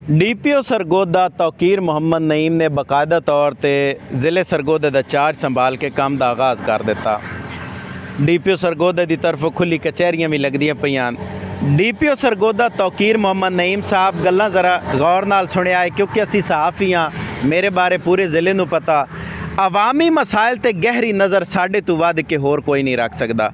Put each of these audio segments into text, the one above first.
DPO Sargodha ਤੌਕੀਰ Muhammad Naeem ਨੇ ਬਾਕਾਇਦਾ ਤੌਰ ਤੇ ਜ਼ਿਲ੍ਹੇ ਸਰਗੋਦਾ ਦਾ ਚਾਰਜ ਸੰਭਾਲ ਕੇ ਕੰਮ ਦਾ ਆਗਾਜ਼ ਕਰ ਦਿੱਤਾ। ਡੀਪੀਓ ਸਰਗੋਦਾ ਦੀ ਤਰਫੋਂ ਖੁੱਲੀ ਕਚਹਿਰੀਆਂ ਵੀ ਲੱਗਦੀਆਂ ਪਈਆਂ। ਡੀਪੀਓ ਸਰਗੋਦਾ ਤੌਕੀਰ ਮੁਹੰਮਦ ਨਈਮ ਸਾਹਿਬ ਗੱਲਾਂ ਜ਼ਰਾ ਗੌਰ ਨਾਲ ਸੁਣਿਆ ਹੈ, ਕਿਉਂਕਿ ਅਸੀਂ ਸਹਾਫੀ ਹਾਂ, ਮੇਰੇ ਬਾਰੇ ਪੂਰੇ ਜ਼ਿਲ੍ਹੇ ਨੂੰ ਪਤਾ। ਅਵਾਮੀ ਮਸਾਇਲ ਤੇ ਗਹਿਰੀ ਨਜ਼ਰ ਸਾਡੇ ਤੋਂ ਵੱਧ ਕੇ ਹੋਰ ਕੋਈ ਨਹੀਂ ਰੱਖ ਸਕਦਾ।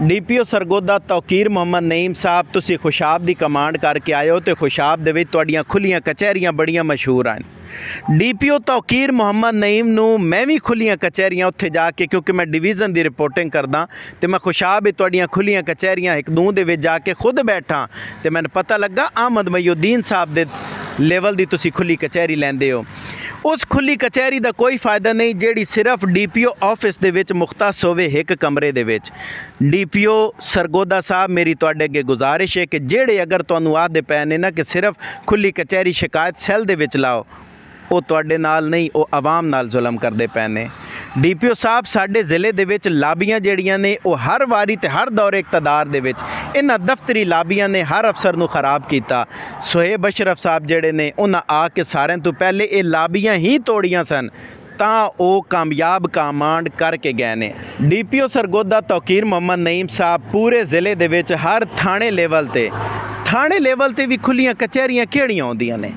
ਡੀਪੀਓ ਸਰਗੋਦਾ ਤੌਕੀਰ ਮੁਹੰਮਦ ਨਈਮ ਸਾਹਿਬ, ਤੁਸੀਂ ਖੁਸ਼ਾਬ ਦੀ ਕਮਾਂਡ ਕਰਕੇ ਆਏ ਹੋ ਤੇ ਖੁਸ਼ਾਬ ਦੇ ਵਿੱਚ ਤੁਹਾਡੀਆਂ ਖੁੱਲੀਆਂ ਕਚਹਿਰੀਆਂ ਬੜੀਆਂ ਮਸ਼ਹੂਰ ਹਨ। ਡੀਪੀਓ ਤੌਕੀਰ ਮੁਹੰਮਦ ਨਈਮ ਨੂੰ ਮੈਂ ਵੀ ਖੁੱਲੀਆਂ ਕਚਹਿਰੀਆਂ ਉੱਥੇ ਜਾ ਕੇ, ਕਿਉਂਕਿ ਮੈਂ ਡਿਵੀਜ਼ਨ ਦੀ ਰਿਪੋਰਟਿੰਗ ਕਰਦਾ ਤੇ ਮੈਂ ਖੁਸ਼ਾਬ ਇਹ ਤੁਹਾਡੀਆਂ ਖੁੱਲੀਆਂ ਕਚਹਿਰੀਆਂ ਇੱਕ ਦੋ ਦੇ ਵਿੱਚ ਜਾ ਕੇ ਖੁਦ ਬੈਠਾ ਤੇ ਮੈਨੂੰ ਪਤਾ ਲੱਗਾ ਅਹਿਮਦ ਮਈਉਦੀਨ ਸਾਹਿਬ ਦੇ ਲੈਵਲ ਦੀ ਤੁਸੀਂ ਖੁੱਲੀ ਕਚਹਿਰੀ ਲੈਂਦੇ ਹੋ। ਉਸ ਖੁੱਲੀ ਕਚਹਿਰੀ ਦਾ ਕੋਈ ਫਾਇਦਾ ਨਹੀਂ ਜਿਹੜੀ ਸਿਰਫ ਡੀਪੀਓ ਆਫਿਸ ਦੇ ਵਿੱਚ ਮੁਖਤਸ ਹੋਵੇ ਇੱਕ ਕਮਰੇ ਦੇ ਵਿੱਚ। ਡੀਪੀਓ ਸਰਗੋਦਾ ਸਾਹਿਬ, ਮੇਰੀ ਤੁਹਾਡੇ ਅੱਗੇ ਗੁਜ਼ਾਰਿਸ਼ ਹੈ ਕਿ ਜਿਹੜੇ ਅਗਰ ਤੁਹਾਨੂੰ ਆਖਦੇ ਪਏ ਨੇ ਨਾ ਕਿ ਸਿਰਫ ਖੁੱਲੀ ਕਚਹਿਰੀ ਸ਼ਿਕਾਇਤ ਸੈੱਲ ਦੇ ਵਿੱਚ ਲਾਓ, ਉਹ ਤੁਹਾਡੇ ਨਾਲ ਨਹੀਂ, ਉਹ ਆਵਾਮ ਨਾਲ ਜ਼ੁਲਮ ਕਰਦੇ ਪਏ ਨੇ। ਡੀਪੀਓ ਸਾਹਿਬ, ਸਾਡੇ ਜ਼ਿਲ੍ਹੇ ਦੇ ਵਿੱਚ ਲਾਬੀਆਂ ਜਿਹੜੀਆਂ ਨੇ ਉਹ ਹਰ ਵਾਰੀ ਤੇ ਹਰ ਦੌਰੇ ਇਕਤਦਾਰ ਦੇ ਵਿੱਚ ਇਹਨਾਂ ਦਫ਼ਤਰੀ ਲਾਬੀਆਂ ਨੇ ਹਰ ਅਫਸਰ ਨੂੰ ਖਰਾਬ ਕੀਤਾ। ਸੁਹੇਬ ਅਸ਼ਰਫ ਸਾਹਿਬ ਜਿਹੜੇ ਨੇ ਉਹਨਾਂ ਆ ਕੇ ਸਾਰਿਆਂ ਤੋਂ ਪਹਿਲੇ ਇਹ ਲਾਬੀਆਂ ਹੀ ਤੋੜੀਆਂ ਸਨ, ਤਾਂ ਉਹ ਕਾਮਯਾਬ ਕਮਾਂਡ ਕਰਕੇ ਗਏ ਨੇ। ਡੀਪੀਓ ਸਰਗੋਦਾ ਤੌਕੀਰ ਮੁਹੰਮਦ ਨਈਮ ਸਾਹਿਬ ਪੂਰੇ ਜ਼ਿਲ੍ਹੇ ਦੇ ਵਿੱਚ ਹਰ ਥਾਣੇ ਲੈਵਲ ਤੇ ਵੀ ਖੁੱਲੀਆਂ ਕਚਹਿਰੀਆਂ ਕਿਹੜੀਆਂ ਆਉਂਦੀਆਂ ਨੇ।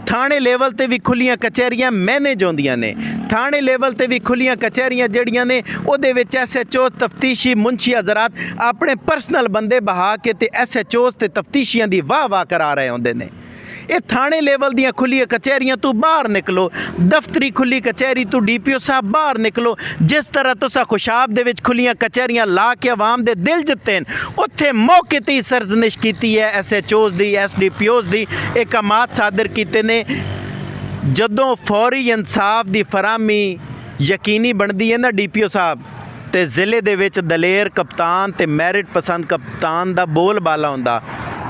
ਥਾਣੇ ਲੈਵਲ ਤੇ ਵੀ ਖੁੱਲੀਆਂ ਕਚਹਿਰੀਆਂ ਮੈਨੇਜ ਹੁੰਦੀਆਂ ਨੇ। ਥਾਣੇ ਲੈਵਲ ਤੇ ਵੀ ਖੁੱਲੀਆਂ ਕਚਹਿਰੀਆਂ ਜਿਹੜੀਆਂ ਨੇ ਉਹਦੇ ਵਿੱਚ ਐਸਐਚਓ, ਤਫਤੀਸ਼ੀ, ਮੁਨਸ਼ੀ ਹਜ਼ਰਾਤ ਆਪਣੇ ਪਰਸਨਲ ਬੰਦੇ ਬਹਾ ਕੇ ਤੇ ਐਸਐਚਓਸ ਤੇ ਤਫਤੀਸ਼ੀਆਂ ਦੀ ਵਾਹ ਕਰਾ ਰਹੇ ਹੁੰਦੇ ਨੇ। ਇਹ ਥਾਣੇ ਲੈਵਲ ਦੀਆਂ ਖੁੱਲੀਆਂ ਕਚਹਿਰੀਆਂ ਤੋਂ ਬਾਹਰ ਨਿਕਲੋ। ਦਫ਼ਤਰੀ ਖੁੱਲੀ ਕਚਹਿਰੀ ਤੋਂ ਡੀਪੀਓ ਸਾਹਿਬ ਬਾਹਰ ਨਿਕਲੋ। ਜਿਸ ਤਰ੍ਹਾਂ ਤੁਸੀਂ ਖੁਸ਼ਾਬ ਦੇ ਵਿੱਚ ਖੁੱਲੀਆਂ ਕਚਹਿਰੀਆਂ ਲਾ ਕੇ ਆਵਾਮ ਦੇ ਦਿਲ ਜਿੱਤੇ ਨੇ, ਉੱਥੇ ਮੌਕੇ 'ਤੇ ਹੀ ਸਰਜ਼ਨਿਸ਼ ਕੀਤੀ ਹੈ ਐਸਐਚਓਸ ਦੀ, ਐਸਡੀਪੀਓਸ ਦੀ, ਇਕਾਮਾਤ ਸਾਦਰ ਕੀਤੇ ਨੇ। ਜਦੋਂ ਫੌਰੀ ਇਨਸਾਫ ਦੀ ਫਰਾਹਮੀ ਯਕੀਨੀ ਬਣਦੀ ਹੈ ਨਾ ਡੀਪੀਓ ਸਾਹਿਬ, ਤੇ ਜ਼ਿਲ੍ਹੇ ਦੇ ਵਿੱਚ ਦਲੇਰ ਕਪਤਾਨ ਤੇ ਮੈਰਿਟ ਪਸੰਦ ਕਪਤਾਨ ਦਾ ਬੋਲ ਬਾਲਾ ਹੁੰਦਾ।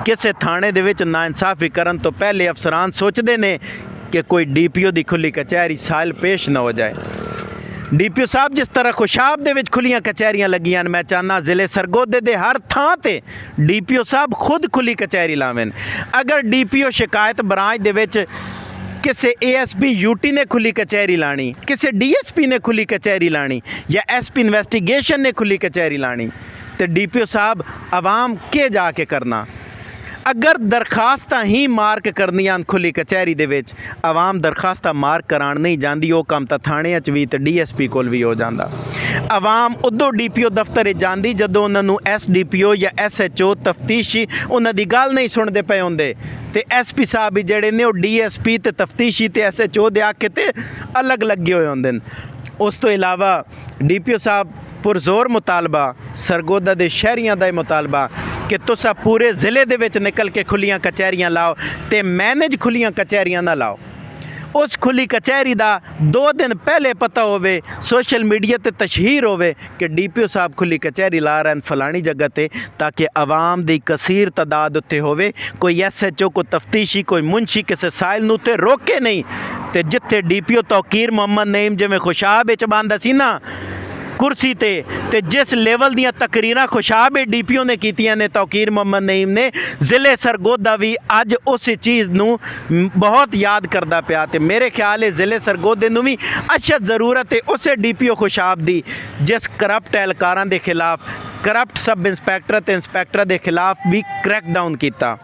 ਕਿਸੇ ਥਾਣੇ ਦੇ ਵਿੱਚ ਨਾਇਨਸਾਫੀ ਕਰਨ ਤੋਂ ਪਹਿਲੇ ਅਫਸਰਾਨ ਸੋਚਦੇ ਨੇ ਕਿ ਕੋਈ ਡੀਪੀਓ ਦੀ ਖੁੱਲੀ ਕਚਹਿਰੀ ਸਾਲ ਪੇਸ਼ ਨਾ ਹੋ ਜਾਏ। ਡੀਪੀਓ ਸਾਹਿਬ, ਜਿਸ ਤਰ੍ਹਾਂ ਖੁਸ਼ਾਬ ਦੇ ਵਿੱਚ ਖੁੱਲੀਆਂ ਕਚਹਿਰੀਆਂ ਲੱਗੀਆਂ ਨੇ, ਮੈਂ ਚਾਹੁੰਦਾ ਜ਼ਿਲ੍ਹੇ ਸਰਗੋਦੇ ਦੇ ਹਰ ਥਾਂ ਤੇ ਡੀਪੀਓ ਸਾਹਿਬ ਖੁਦ ਖੁੱਲੀ ਕਚਹਿਰੀ ਲਾਵੇਨ। ਅਗਰ ਡੀਪੀਓ ਸ਼ਿਕਾਇਤ ਬ੍ਰਾਂਚ ਦੇ ਵਿੱਚ ਕਿਸੇ ਏਐਸਪੀ ਯੂਟੀ ਨੇ ਖੁੱਲੀ ਕਚਹਿਰੀ ਲਾਣੀ, ਕਿਸੇ ਡੀਐਸਪੀ ਨੇ ਖੁੱਲੀ ਕਚਹਿਰੀ ਲਾਣੀ ਜਾਂ ਐਸਪੀ ਇਨਵੈਸਟੀਗੇਸ਼ਨ ਨੇ ਖੁੱਲੀ ਕਚਹਿਰੀ ਲਾਣੀ, ਤੇ ਡੀਪੀਓ ਸਾਹਿਬ ਆਵਾਮ ਕੇ ਜਾ ਕੇ ਕਰਨਾ। ਅਗਰ ਦਰਖਾਸਤਾਂ ਹੀ ਮਾਰਕ ਕਰਨੀਆਂ ਖੁੱਲੀ ਕਚਹਿਰੀ ਦੇ ਵਿੱਚ, ਆਵਾਮ ਦਰਖਾਸਤਾਂ ਮਾਰਕ ਕਰਾਉਣ ਨਹੀਂ ਜਾਂਦੀ। ਉਹ ਕੰਮ ਤਾਂ ਥਾਣਿਆਂ 'ਚ ਵੀ ਤੇ ਡੀਐਸਪੀ ਕੋਲ ਵੀ ਹੋ ਜਾਂਦਾ। ਆਵਾਮ ਉਦੋਂ ਡੀਪੀਓ ਦਫ਼ਤਰ ਜਾਂਦੀ ਜਦੋਂ ਉਹਨਾਂ ਨੂੰ ਐਸਡੀਪੀਓ ਜਾਂ ਐਸਐਚਓ, ਤਫਤੀਸ਼ੀ ਉਹਨਾਂ ਦੀ ਗੱਲ ਨਹੀਂ ਸੁਣਦੇ ਪਏ ਹੁੰਦੇ, ਤੇ ਐਸਪੀ ਸਾਹਿਬ ਵੀ ਜਿਹੜੇ ਨੇ ਉਹ ਡੀਐਸਪੀ ਤੇ ਤਫਤੀਸ਼ੀ ਤੇ ਐਸਐਚਓ ਦੇ ਆਖੇ ਤੇ ਅਲੱਗ ਲੱਗੇ ਹੋਏ ਹੁੰਦੇ ਨੇ। ਉਸ ਤੋਂ ਇਲਾਵਾ ਡੀਪੀਓ ਸਾਹਿਬ ਪੁਰਜ਼ੋਰ ਮੁਤਾਲਬਾ ਸਰਗੋਦਾ ਦੇ ਸ਼ਹਿਰੀਆਂ ਦਾ ਇਹ ਮੁਤਾਲਬਾ ਕਿ ਤੁਸੀਂ ਪੂਰੇ ਜ਼ਿਲ੍ਹੇ ਦੇ ਵਿੱਚ ਨਿਕਲ ਕੇ ਖੁੱਲੀਆਂ ਕਚਹਿਰੀਆਂ ਲਾਓ ਤੇ ਮੈਨੇਜ ਖੁੱਲੀਆਂ ਕਚਹਿਰੀਆਂ ਨਾ ਲਾਓ। ਉਸ ਖੁੱਲੀ ਕਚਹਿਰੀ ਦਾ 2 ਦਿਨ ਪਹਿਲੇ ਪਤਾ ਹੋਵੇ, ਸੋਸ਼ਲ ਮੀਡੀਆ ਤੇ ਤਸ਼ਹੀਰ ਹੋਵੇ ਕਿ ਡੀਪੀਓ ਸਾਹਿਬ ਖੁੱਲੀ ਕਚਹਿਰੀ ਲਾ ਰਹੇ ਹਨ ਫਲਾਣੀ ਜਗ੍ਹਾ ਤੇ, ਤਾਂ ਕਿ ਆਵਾਮ ਦੀ ਕਸੀਰ ਤਾਦਾਦ ਉੱਤੇ ਹੋਵੇ। ਕੋਈ ਐਸਐਚਓ, ਕੋਈ ਤਫਤੀਸ਼ੀ, ਕੋਈ ਮੁਨਸ਼ੀ ਕਿਸੇ ਸਾਇਲ ਨੂੰ ਤੇ ਰੋਕੇ ਨਹੀਂ। ਤੇ ਜਿੱਥੇ ਡੀਪੀਓ ਤੌਕੀਰ ਮੁਹੰਮਦ ਨਈਮ ਜਿਵੇਂ ਖੁਸ਼ਾਬ ਵਿੱਚ ਬੰਦਾ ਸੀ ਨਾ ਕੁਰਸੀ ਤੇ ਜਿਸ ਲੈਵਲ ਦੀਆਂ ਤਕਰੀਰਾਂ ਖੁਸ਼ਾਬ ਡੀਪੀਓ ਨੇ ਕੀਤੀਆਂ ਨੇ, ਤੌਕੀਰ ਮੁਹੰਮਦ ਨਈਮ ਨੇ, ਜ਼ਿਲ੍ਹੇ ਸਰਗੋਦਾ ਵੀ ਅੱਜ ਉਸ ਚੀਜ਼ ਨੂੰ ਬਹੁਤ ਯਾਦ ਕਰਦਾ ਪਿਆ। ਤੇ ਮੇਰੇ ਖਿਆਲ ਹੈ ਜ਼ਿਲ੍ਹੇ ਸਰਗੋਦੇ ਨੂੰ ਵੀ ਅਸ਼ਦ ਜ਼ਰੂਰਤ ਹੈ ਉਸੇ ਡੀਪੀਓ ਖੁਸ਼ਾਬ ਦੀ ਜਿਸ ਕਰਪਟ ਐਲਕਾਰਾਂ ਦੇ ਖਿਲਾਫ, ਕਰਪਟ ਸਬ ਇੰਸਪੈਕਟਰ ਤੇ ਇੰਸਪੈਕਟਰ ਦੇ ਖਿਲਾਫ ਵੀ ਕ੍ਰੈਕਡਾਊਨ ਕੀਤਾ,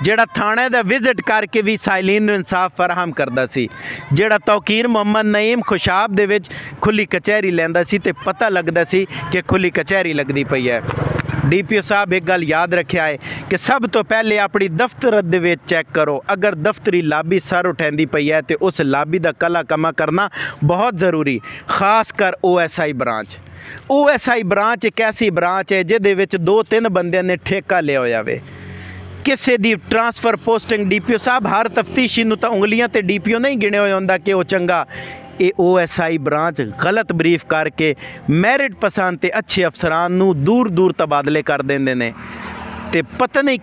ਜਿਹੜਾ ਥਾਣੇ ਦਾ ਵਿਜ਼ਿਟ ਕਰਕੇ ਵੀ ਸਾਇਲੀਨ ਨੂੰ ਇਨਸਾਫ ਫਰਾਹਮ ਕਰਦਾ ਸੀ। ਜਿਹੜਾ ਤੌਕੀਰ ਮੁਹੰਮਦ ਨਈਮ ਖੁਸ਼ਾਬ ਦੇ ਵਿੱਚ ਖੁੱਲੀ ਕਚਹਿਰੀ ਲੈਂਦਾ ਸੀ ਤੇ ਪਤਾ ਲੱਗਦਾ ਸੀ ਕਿ ਖੁੱਲੀ ਕਚਹਿਰੀ ਲੱਗਦੀ ਪਈ ਹੈ। ਡੀਪੀਓ ਸਾਹਿਬ ਇੱਕ ਗੱਲ ਯਾਦ ਰੱਖਿਆ ਹੈ ਕਿ ਸਭ ਤੋਂ ਪਹਿਲੇ ਆਪਣੀ ਦਫ਼ਤਰ ਦੇ ਵਿੱਚ ਚੈੱਕ ਕਰੋ। ਅਗਰ ਦਫ਼ਤਰੀ ਲਾਬੀ ਸਰ ਉਠਾਉਂਦੀ ਪਈ ਹੈ ਤੇ ਉਸ ਲਾਬੀ ਦਾ ਕਲਾ ਕਮਾ ਕਰਨਾ ਬਹੁਤ ਜ਼ਰੂਰੀ, ਖਾਸ ਕਰ OSI ਬ੍ਰਾਂਚ। OSI ਬ੍ਰਾਂਚ ਇੱਕ ਐਸੀ ਬ੍ਰਾਂਚ ਹੈ ਜਿਹਦੇ ਵਿੱਚ 2-3 ਬੰਦਿਆਂ ਨੇ ਠੇਕਾ ਲਿਆ ਹੋਇਆ ਵੇ। ਕਿਸੇ ਦੀ ਟਰਾਂਸਫਰ ਪੋਸਟਿੰਗ, ਡੀਪੀਓ ਸਾਹਿਬ ਹਰ ਤਫਤੀਸ਼ੀ ਨੂੰ ਤਾਂ ਉਂਗਲੀਆਂ ਤੇ ਡੀਪੀਓ ਨਹੀਂ ਗਿਣਿਆ ਹੋਇਆ ਹੁੰਦਾ ਕਿ ਉਹ ਚੰਗਾ। ਇਹ OSI ਬ੍ਰਾਂਚ ਗਲਤ ਬਰੀਫ ਕਰਕੇ ਮੈਰਿਟ ਪਸੰਦ ਤੇ ਅੱਛੇ ਅਫਸਰਾਂ ਨੂੰ ਦੂਰ ਤਬਾਦਲੇ ਕਰ ਦਿੰਦੇ ਨੇ। ਤੇ ਪਤਾ ਨਹੀਂ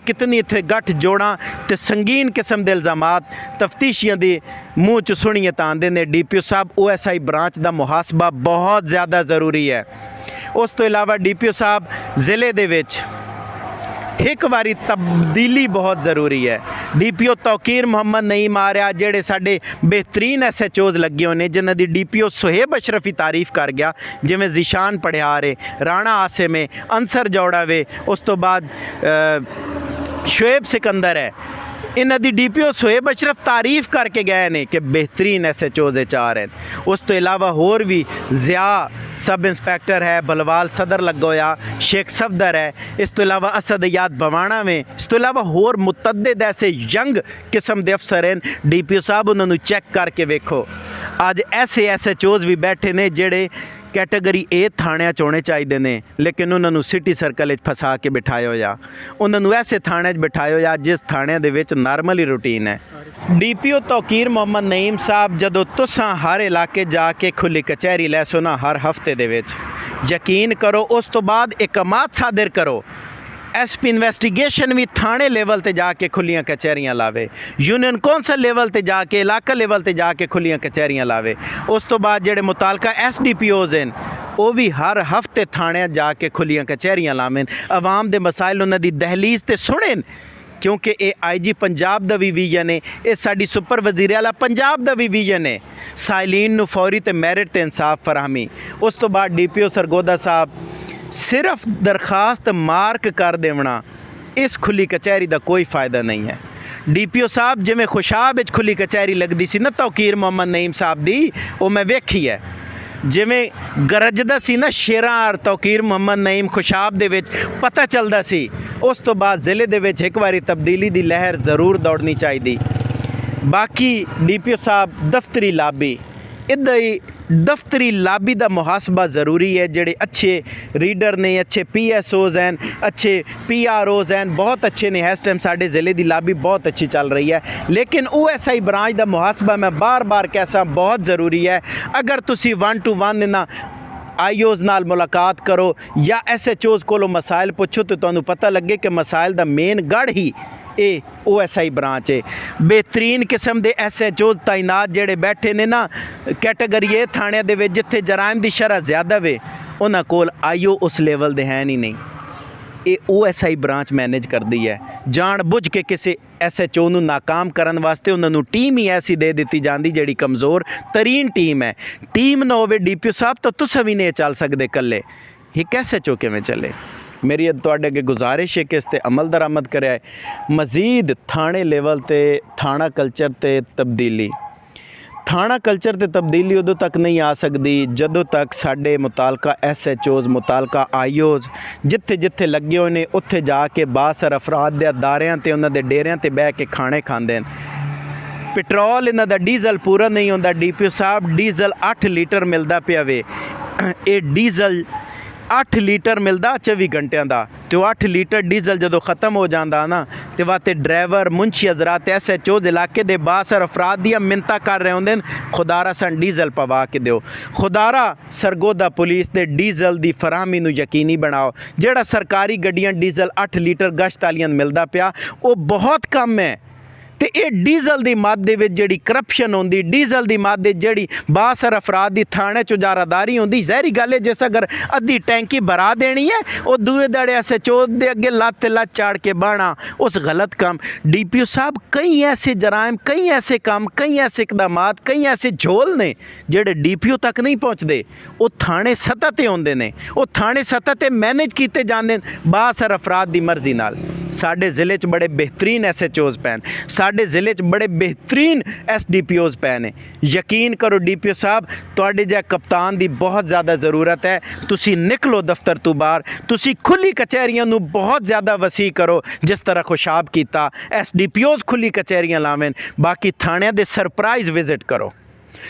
ਕਿਤਨੀ ਇੱਥੇ ਗੱਠ ਜੋੜਾਂ ਤੇ ਸੰਗੀਨ ਕਿਸਮ ਦੇ ਇਲਜ਼ਾਮਾਤ ਤਫਤੀਸ਼ੀਆਂ ਦੇ ਮੂੰਹ 'ਚ ਸੁਣੀਏ ਤਾਂ ਆਉਂਦੇ ਨੇ। ਡੀਪੀਓ ਸਾਹਿਬ OSI ਬ੍ਰਾਂਚ ਦਾ ਮੁਹਾਸਬਾ ਬਹੁਤ ਜ਼ਿਆਦਾ ਜ਼ਰੂਰੀ ਹੈ। ਉਸ ਤੋਂ ਇਲਾਵਾ ਡੀਪੀਓ ਸਾਹਿਬ ਜ਼ਿਲ੍ਹੇ ਦੇ ਵਿੱਚ एक बारी तब्दीली बहुत ज़रूरी है। DPO तौकीर मोहम्मद नईम आ रहा, जेड़े साडे बेहतरीन SHOs लगे होने, जिन्हां दी DPO सुहेब अशरफ ही तारीफ़ कर गया, जिवें ज़ीशान पढ़ियार है, राणा आसिम है, अंसर जौड़ा वे, उस तो बाद शुएब सिकंदर है। इन्हां दी DPO सुहेब अशरफ तारीफ़ करके गए ने कि बेहतरीन SHOs चार हैं। उस तो इलावा होर भी ज़िया सब इंस्पैक्टर है, बलवाल सदर लगा होया, शेख सफदर है, इस तो इलावा असद याद भवाना में, इस तो इलावा होर मुतद्दिद ऐसे यंग किस्म के अफसर हैं। DPO साहब उन्होंने चेक करके वेखो, अज ऐसे SHOs भी बैठे ने जेड़े कैटेगरी A थाने च होने चाहिए ने, लेकिन उन्होंने सिटी सर्कल फसा के बिठाया होया, उन्होंने ऐसे थाने बिठाया होया जिस थाने दे विच नॉर्मली रूटीन है। DPO तौकीर मोहम्मद नईम साहब, जदों तुसां हर इलाके जाके खुली कचहरी लै सुना हर हफ्ते दे विच, यकीन करो उस तो बाद इकमात सादिर करो। SP इन्वेस्टिगेशन भी थाने लेवल ते जाके खुलियां कचहरियाँ लावे, यूनियन कौंसल लेवल ते जाके, इलाका लेवल ते जाके खुलियां कचहरियाँ लावे। उस तो बाद जेड़े मुतालका SDPOs हैं वो भी हर हफ्ते थाने जाके खुलियां कचहरियाँ लावें, आवाम दे मसाइल उन्हां दी दहलीज ते सुनें, क्योंकि ये IG पंजाब दा भी विजन है, ये साडी सुपर वजीर आला पंजाब दा भी विजन है, साइलीन नूं फौरी ते मैरिट ते इंसाफ फराहमी। उस तो बाद DPO सरगोदा साहब, सिर्फ दरखास्त मार्क कर देवना इस खुली कचहरी का कोई फ़ायदा नहीं है। DPO साहब जिमें खुशाब विच खुली कचहरी लगती सी ना तौकीर मोहम्मद नईम साहब दी, वो मैं वेखी है, जिमें गरजदा सी ना शेरां तौकीर मोहम्मद नईम खुशाब दे विच पता चलता सी। उस तो बाद ज़िले दे विच एक बारी तब्दीली दी लहर ज़रूर दौड़नी चाहिए। बाकी DPO साहब दफ्तरी लाबी, इदा ही दफ्तरी लाबी का मुहासबा ज़रूरी है। जेड़े अच्छे रीडर ने, अच्छे PSOs हैं, अच्छे PROs हैं, बहुत अच्छे ने। इस टाइम साढ़े ज़िले की लाबी बहुत अच्छी चल रही है, लेकिन OSI ब्रांच का मुहासबा मैं बार बार कैसा बहुत ज़रूरी है। अगर तुसी 1 to 1 इन्हां IOs नाल मुलाकात करो या SHOs कोलों मसाइल पुछो तो तुहानूं पता लगे कि मसाइल का मेन गढ़ ही ये OSI ब्रांच है। बेहतरीन किस्म के SHOs तैनात जेड़े बैठे ने ना कैटेगरी A थाने दे विच, जिथे जराइम की शरह ज़्यादा वे, उन्हां कोल IO उस लेवल दे हैं ही नहीं। ये OSI ब्रांच मैनेज करती है। जान बुझ के किसी SHO नूं नाकाम करन वास्ते उन्होंने टीम ही ऐसी दे दी जाती जिहड़ी कमज़ोर तरीन टीम है। टीम ना होवे DPO साहब तो तुसीं भी नहीं चल सकते कल्ले, एक SHO किवें चले। मेरी तुहाडे अगे गुजारिश है कि इस ते अमल दरामद करे। मज़ीद थाने लेवल ते थाना कल्चर ते तब्दीली, थाना कल्चर ते तब्दीली उदों तक नहीं आ सकती जदों तक साडे मुतालका SHOs, मुतालका IOs जिथे जिथे लगे हुए ने उत्थे जाके बासर अफराद दे दारियां ते उन्हां दे डेरियां ते बह के खाने खांदे हैं। पेट्रोल इन्हां दा डीजल पूरा नहीं होंदा। DPO साहब डीजल 8 लीटर मिलता पिया वे, ये डीजल 8 लीटर मिलता 24 घंटिया का, तो 8 लीटर डीजल जो ख़त्म हो जाता ना, तो वह तो ड्राइवर मुंशी हजरात SHOs इलाके के बासर अफराद दियाँ मिन्नतां कर रहे होंदे, खुदारा सन डीजल पवा के दो, खुदारा सरगोदा पुलिस के डीजल की फराहमी नूं यकीनी बनाओ। जिहड़ा सरकारी गड्डियां डीजल 8 लीटर गश्त वालियां मिलता पिया वो बहुत कम है। तो ये डीजल की मद दे विच जिहड़ी करप्शन होंदी, डीजल की मद जिहड़ी बासर अफराद की थाने च उजारादारी होंदी, ज़ाहिरी गल है जिस अगर अद्धी टैंकी भरा देनी है वो दूए दाड़े SHO दे अगे लत्त लत्त चाड़ के बहना उस गलत काम। DPO साहब कई ऐसे जराइम, कई ऐसे काम, कई ऐसे इकदामात, कई ऐसे झोल ने जिहड़े DPO तक नहीं पहुँचते, वो थाने सतह ते होंदे ने, वो थाने सतह ते मैनेज किए जाते हैं बासर अफराद की मर्जी नाल। साडे ज़िले च बड़े बेहतरीन SHOs पैन, साडे ज़िले च बड़े बेहतरीन SDPOs पै ने। यकीन करो DPO साहब तुहाडे जिहा कप्तान की बहुत ज़्यादा ज़रूरत है। तुसी निकलो दफ्तर तो बाहर, तुसी खुली कचहरियां नूं बहुत ज़्यादा वसी करो जिस तरह खुशाब किया। SDPOs खुली कचहरियां लावें, बाकी थाणिਆਂ दे सरप्राइज़ विजिट करो,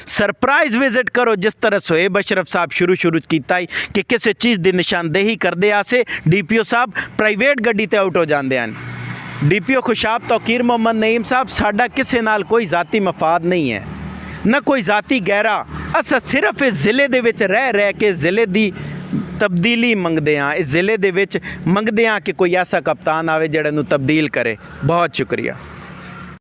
सरप्राइज़ विजिट करो जिस तरह सुहेब अशरफ साहब शुरू किया कि किसी चीज़ की निशानदेही करते आसे DPO साहब प्राइवेट गड्डी ते आउट हो जाते हैं। DPO खुशाब तौकीर मोहम्मद नईम साहब साडा किसी नाल कोई ज़ाती मफाद नहीं है, न कोई ज़ाती गहरा। अस सिर्फ इस ज़िले दे विच रह के ज़िले की तब्दीली मंगते हाँ, इस ज़िले दे विच मंगते हाँ कि कोई ऐसा कप्तान आवे जिहड़े नूं तब्दील करे। बहुत शुक्रिया।